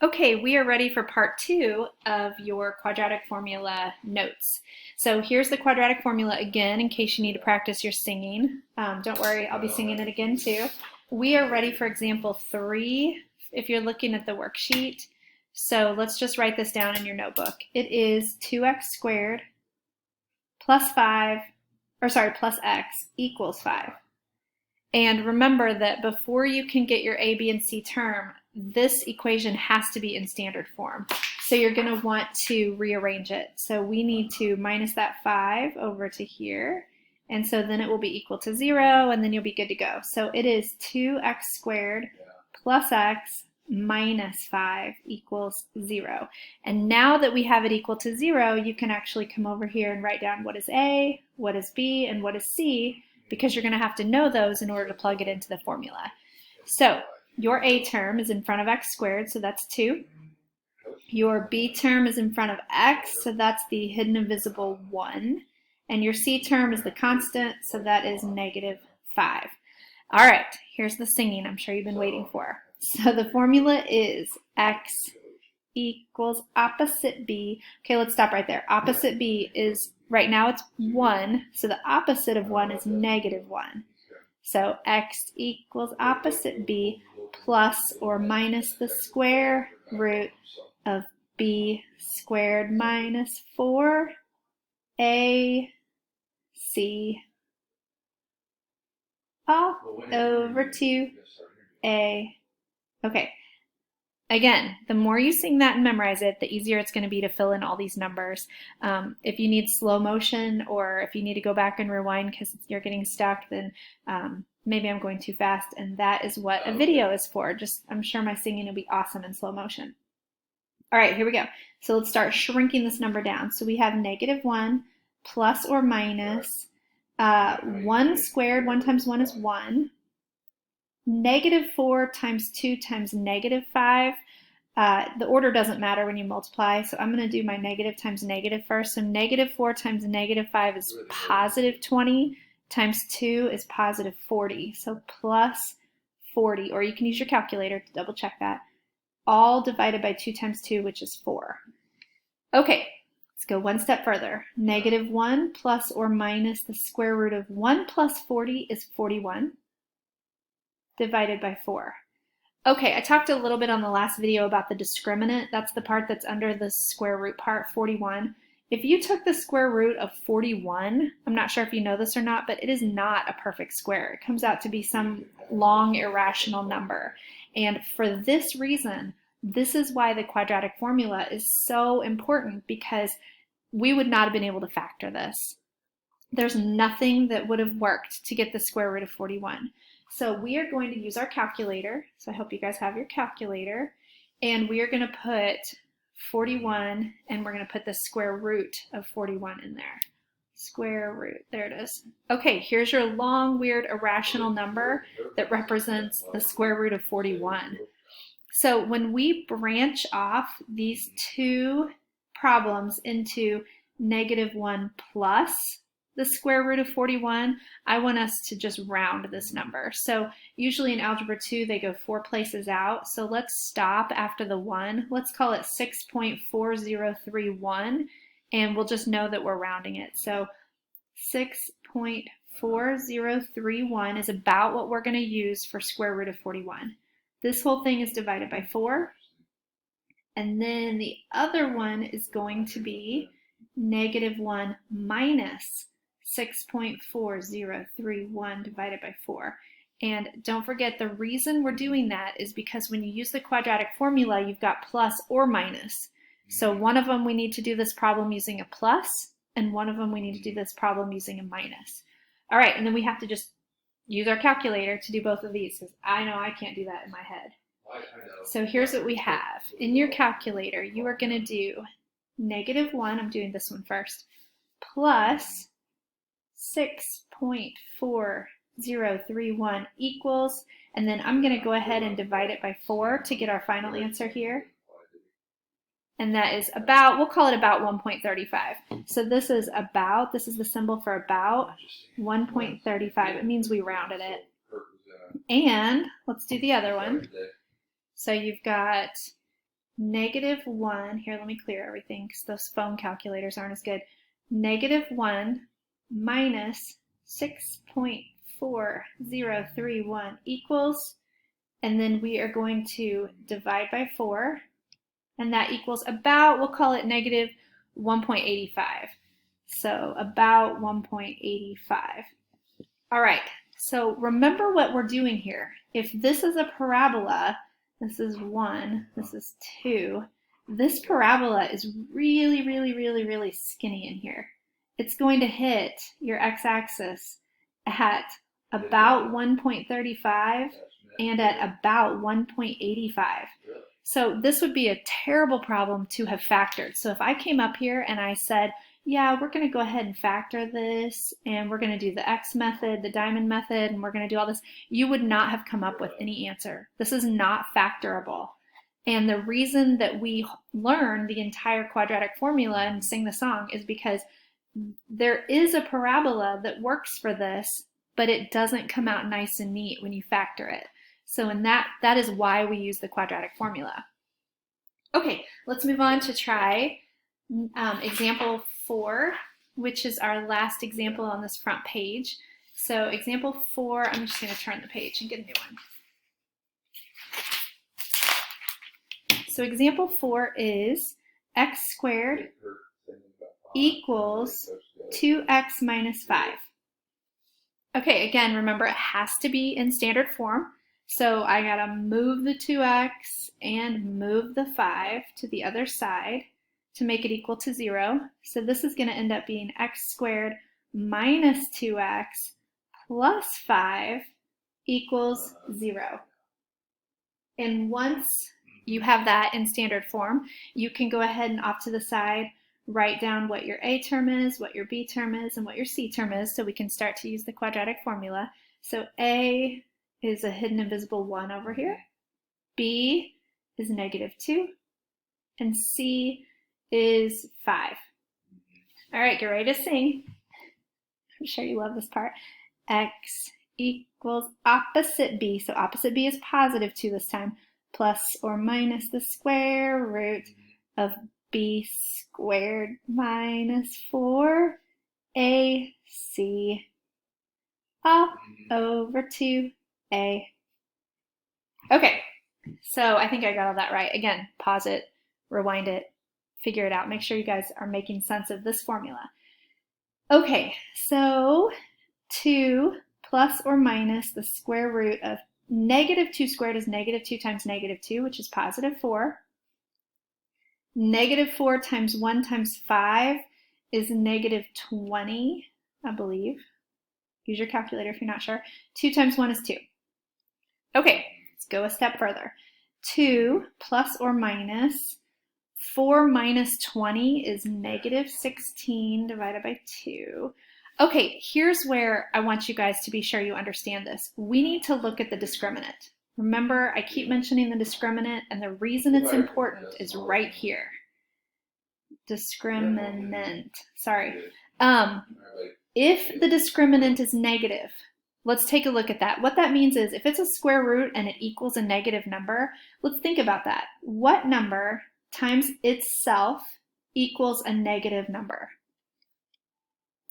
Okay, we are ready for part 2 of your quadratic formula notes. So here's the quadratic formula again in case you need to practice your singing. Don't worry, I'll be singing it again too. We are ready for example 3 if you're looking at the worksheet. So let's just write this down in your notebook. It is 2x squared plus x equals 5. And remember that before you can get your A, B, and C term, this equation has to be in standard form. So you're going to want to rearrange it. So we need to minus that 5 over to here. And so then it will be equal to 0, and then you'll be good to go. So it is 2x squared plus x minus 5 equals 0. And now that we have it equal to 0, you can actually come over here and write down what is A, what is B, and what is C, because you're going to have to know those in order to plug it into the formula. So your A term is in front of x squared, so that's 2. Your B term is in front of x, so that's the hidden invisible 1. And your C term is the constant, so that is negative 5. All right, here's the singing I'm sure you've been waiting for. So the formula is x equals opposite B. Okay, let's stop right there. Opposite B is, right now it's 1, so the opposite of 1 is negative 1. So x equals opposite B plus or minus the square root of B squared minus 4AC all over 2A. Okay. Again, the more you sing that and memorize it, the easier it's going to be to fill in all these numbers. If you need slow motion or if you need to go back and rewind because you're getting stuck, then maybe I'm going too fast, and that is what a video is for. I'm sure my singing will be awesome in slow motion. All right, here we go. So let's start shrinking this number down. So we have negative 1 plus or minus 1 squared. 1 times 1 is 1. Negative 4 times 2 times negative 5. The order doesn't matter when you multiply, so I'm going to do my negative times negative first. So negative 4 times negative 5 is positive 20, times 2 is positive 40. So plus 40, or you can use your calculator to double check that. All divided by 2 times 2, which is 4. Okay, let's go one step further. Negative 1 plus or minus the square root of 1 plus 40 is 41. Divided by 4. Okay, I talked a little bit on the last video about the discriminant. That's the part that's under the square root part, 41. If you took the square root of 41, I'm not sure if you know this or not, but it is not a perfect square. It comes out to be some long irrational number. And for this reason, this is why the quadratic formula is so important, because we would not have been able to factor this. There's nothing that would have worked to get the square root of 41. So we are going to use our calculator. So I hope you guys have your calculator. And we are going to put 41, and we're going to put the square root of 41 in there. Square root, there it is. Okay, here's your long, weird, irrational number that represents the square root of 41. So when we branch off these two problems into negative 1 plus the square root of 41, I want us to just round this number. So usually in Algebra 2, they go 4 places out. So let's stop after the 1. Let's call it 6.4031, and we'll just know that we're rounding it. So 6.4031 is about what we're going to use for square root of 41. This whole thing is divided by 4. And then the other one is going to be negative 1 minus 6.4031 divided by 4. And don't forget, the reason we're doing that is because when you use the quadratic formula, you've got plus or minus. So one of them we need to do this problem using a plus, and one of them we need to do this problem using a minus. All right, and then we have to just use our calculator to do both of these, because I know I can't do that in my head. So here's what we have. In your calculator, you are going to do negative 1, I'm doing this one first, plus 6.4031 equals, and then I'm going to go ahead and divide it by 4 to get our final answer here. And that is about, we'll call it about 1.35. So this is the symbol for about 1.35. It means we rounded it. And let's do the other one. So you've got -1, here let me clear everything because those phone calculators aren't as good, -1 minus 6.4031 equals, and then we are going to divide by 4, and that equals about, we'll call it negative 1.85. So about 1.85. All right, so remember what we're doing here. If this is a parabola, this is 1, this is 2, this parabola is really, really, really, really skinny in here. It's going to hit your x-axis at about 1.35 and at about 1.85. So this would be a terrible problem to have factored. So if I came up here and I said, yeah, we're going to go ahead and factor this, and we're going to do the X method, the diamond method, and we're going to do all this, you would not have come up with any answer. This is not factorable. And the reason that we learn the entire quadratic formula and sing the song is because there is a parabola that works for this, but it doesn't come out nice and neat when you factor it. So that is why we use the quadratic formula. Okay, let's move on to try example 4, which is our last example on this front page. So example 4, I'm just going to turn the page and get a new one. So example 4 is x squared equals 2x minus 5. Okay, again, remember it has to be in standard form. So I gotta move the 2x and move the 5 to the other side to make it equal to 0. So this is going to end up being x squared minus 2x plus 5 equals 0. And once you have that in standard form, you can go ahead and off to the side write down what your A term is, what your B term is, and what your C term is, so we can start to use the quadratic formula. So A is a hidden invisible 1 over here, B is -2, and C is 5. All right, get ready to sing. I'm sure you love this part. X equals opposite B, so opposite B is +2 this time, plus or minus the square root of B squared minus 4AC all over 2A. Okay, so I think I got all that right. Again, pause it, rewind it, figure it out. Make sure you guys are making sense of this formula. Okay, so 2 plus or minus the square root of -2 squared is -2 times -2, which is +4. -4 times 1 times 5 is -20, I believe. Use your calculator if you're not sure. 2 times 1 is 2. Okay, let's go a step further. 2 plus or minus 4 minus 20 is -16 divided by 2. Okay, here's where I want you guys to be sure you understand this. We need to look at the discriminant. Remember, I keep mentioning the discriminant, and the reason it's important is right here. Discriminant, sorry. If the discriminant is negative, let's take a look at that. What that means is if it's a square root and it equals a negative number, let's think about that. What number times itself equals a negative number?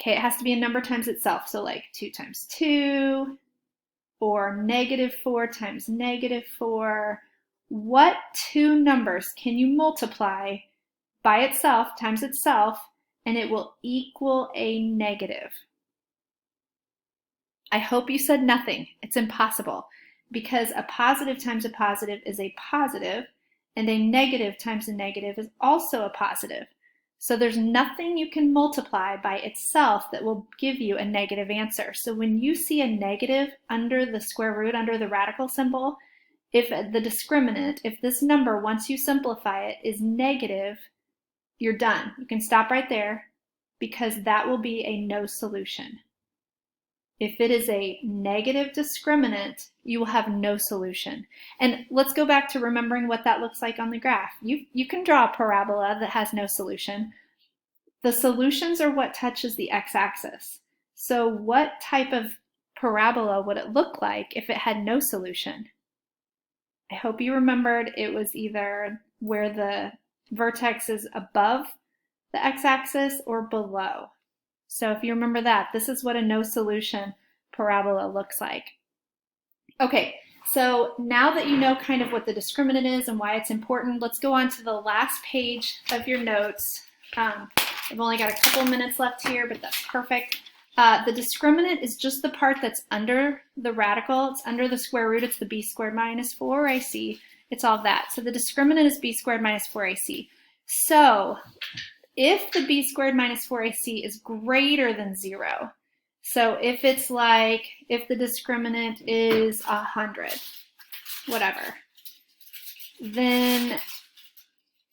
Okay, it has to be a number times itself. So like 2 times 2 or -4 times -4. What two numbers can you multiply by itself times itself and it will equal a negative? I hope you said nothing. It's impossible because a positive times a positive is a positive and a negative times a negative is also a positive. So there's nothing you can multiply by itself that will give you a negative answer. So when you see a negative under the square root, under the radical symbol, if the discriminant, if this number, once you simplify it, is negative, you're done. You can stop right there because that will be a no solution. If it is a negative discriminant, you will have no solution. And let's go back to remembering what that looks like on the graph. You can draw a parabola that has no solution. The solutions are what touches the x-axis. So what type of parabola would it look like if it had no solution? I hope you remembered it was either where the vertex is above the x-axis or below. So if you remember that, this is what a no solution parabola looks like. Okay, so now that you know kind of what the discriminant is and why it's important, let's go on to the last page of your notes. I've only got a couple minutes left here, but that's perfect. The discriminant is just the part that's under the radical. It's under the square root. It's the b squared minus 4ac. It's all that. So the discriminant is b squared minus 4ac. So if the b squared minus 4ac is greater than 0, so if it's like, if the discriminant is 100, whatever, then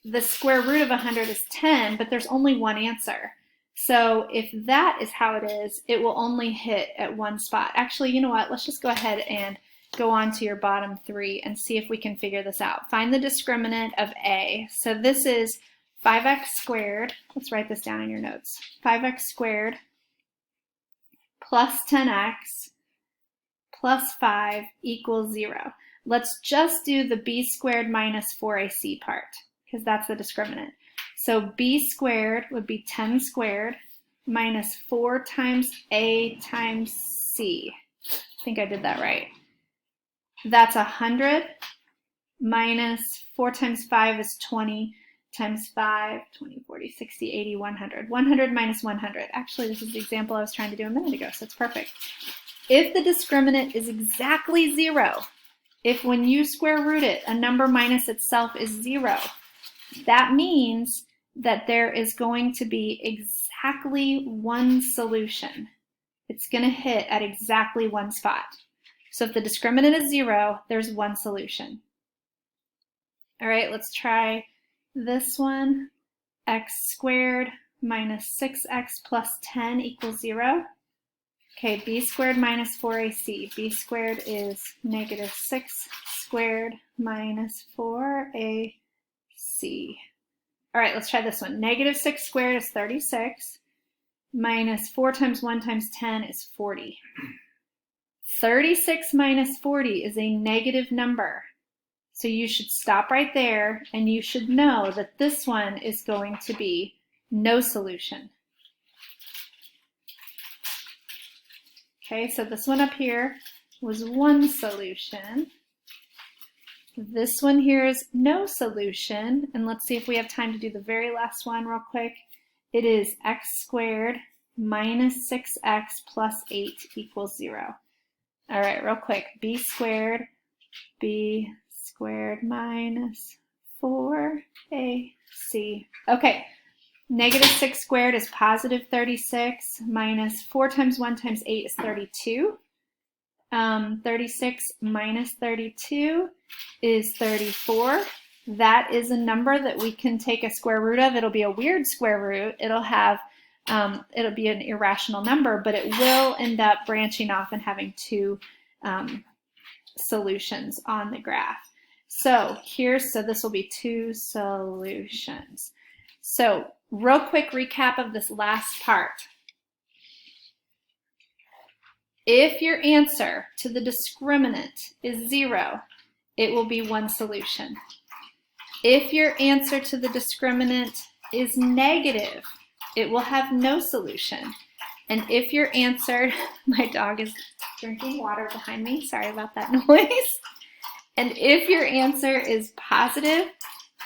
the square root of 100 is 10, but there's only one answer. So if that is how it is, it will only hit at one spot. Actually, you know what? Let's just go ahead and go on to your bottom 3 and see if we can figure this out. Find the discriminant of a. So this is 5x squared. Let's write this down in your notes. 5x squared plus 10x plus 5 equals 0. Let's just do the b squared minus 4ac part, because that's the discriminant. So b squared would be 10 squared minus 4 times a times c. I think I did that right. That's 100 minus 4 times 5 is 20 times 5, 20, 40, 60, 80, 100. 100 minus 100. Actually, this is the example I was trying to do a minute ago, so it's perfect. If the discriminant is exactly 0, if when you square root it, a number minus itself is 0, that means that there is going to be exactly one solution. It's going to hit at exactly one spot. So if the discriminant is 0, there's one solution. All right, let's try this one. X squared minus 6x plus 10 equals 0. Okay, b squared minus 4ac. b squared is negative 6 squared minus 4ac. All right, let's try this one. Negative 6 squared is 36 minus 4 times 1 times 10 is 40. 36 minus 40 is a negative number. So you should stop right there, and you should know that this one is going to be no solution. Okay, so this one up here was one solution. This one here is no solution. And let's see if we have time to do the very last one real quick. It is x squared minus 6x plus 8 equals 0. All right, real quick. b squared minus 4ac. Okay, negative 6 squared is positive 36 minus 4 times 1 times 8 is 32. 36 minus 32 is 34. That is a number that we can take a square root of. It'll be a weird square root. It'll be an irrational number, but it will end up branching off and having two solutions on the graph. So this will be two solutions. So real quick recap of this last part. If your answer to the discriminant is 0, it will be one solution. If your answer to the discriminant is negative, it will have no solution. And if your answer, my dog is drinking water behind me, sorry about that noise. And if your answer is positive,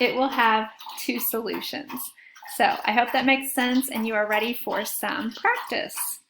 it will have two solutions. So I hope that makes sense and you are ready for some practice.